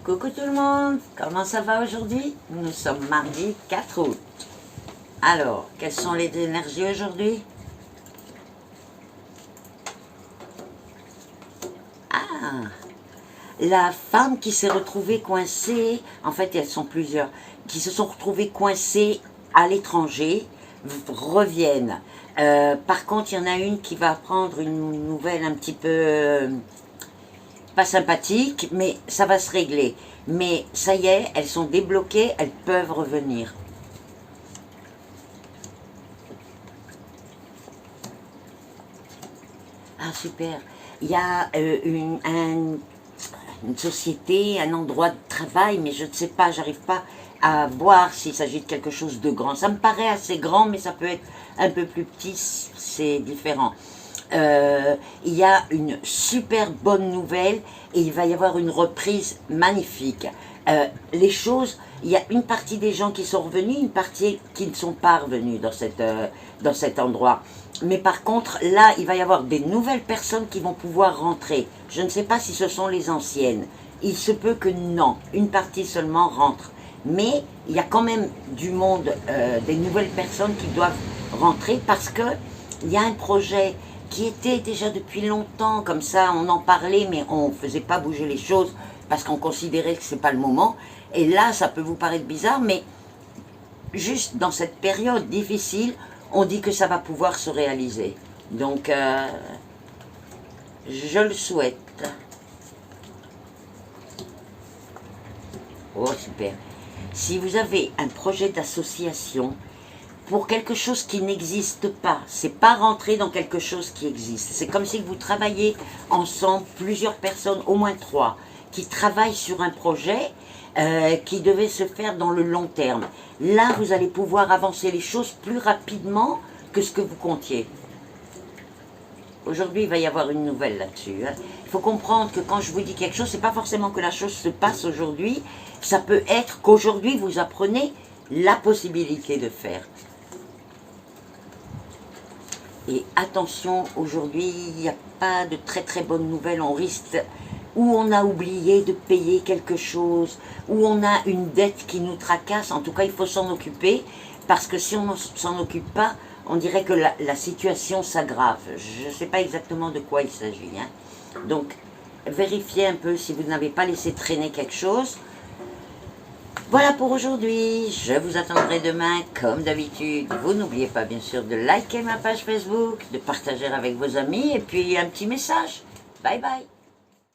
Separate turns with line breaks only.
Coucou tout le monde, comment ça va aujourd'hui? Nous sommes mardi 4 août. Alors, quelles sont les énergies aujourd'hui? Ah, la femme qui s'est retrouvée coincée, en fait elles sont plusieurs, qui se sont retrouvées coincées à l'étranger, reviennent. Par contre, il y en a une qui va prendre une nouvelle un petit peu... pas sympathique, mais ça va se régler. Mais ça y est, elles sont débloquées, elles peuvent revenir. Ah super. Il y a une société, un endroit de travail, mais je ne sais pas, j'arrive pas à voir s'il s'agit de quelque chose de grand. Ça me paraît assez grand, mais ça peut être un peu plus petit, c'est différent. Il y a une super bonne nouvelle et il va y avoir une reprise magnifique. Les choses, il y a une partie des gens qui sont revenus, une partie qui ne sont pas revenus dans cet endroit. Mais par contre, là, il va y avoir des nouvelles personnes qui vont pouvoir rentrer. Je ne sais pas si ce sont les anciennes. Il se peut que non, une partie seulement rentre. Mais il y a quand même du monde, des nouvelles personnes qui doivent rentrer parce que il y a un projet qui était déjà depuis longtemps comme ça, on en parlait mais on ne faisait pas bouger les choses parce qu'on considérait que ce n'est pas le moment. Et là, ça peut vous paraître bizarre, mais juste dans cette période difficile, on dit que ça va pouvoir se réaliser. Donc, je le souhaite. Oh, super. Si vous avez un projet d'association pour quelque chose qui n'existe pas, c'est pas rentrer dans quelque chose qui existe. C'est comme si vous travaillez ensemble, plusieurs personnes, au moins 3, qui travaillent sur un projet qui devait se faire dans le long terme. Là, vous allez pouvoir avancer les choses plus rapidement que ce que vous comptiez. Aujourd'hui, il va y avoir une nouvelle là-dessus. Il faut comprendre que quand je vous dis quelque chose, c'est pas forcément que la chose se passe aujourd'hui. Ça peut être qu'aujourd'hui, vous apprenez la possibilité de faire. Et attention, aujourd'hui, il n'y a pas de très très bonnes nouvelles. On risque, ou on a oublié de payer quelque chose, ou on a une dette qui nous tracasse. En tout cas, il faut s'en occuper, parce que si on ne s'en occupe pas, on dirait que la situation s'aggrave. Je ne sais pas exactement de quoi il s'agit. Donc, vérifiez un peu si vous n'avez pas laissé traîner quelque chose. Voilà pour aujourd'hui, je vous attendrai demain comme d'habitude. Vous n'oubliez pas bien sûr de liker ma page Facebook, de partager avec vos amis et puis un petit message. Bye bye.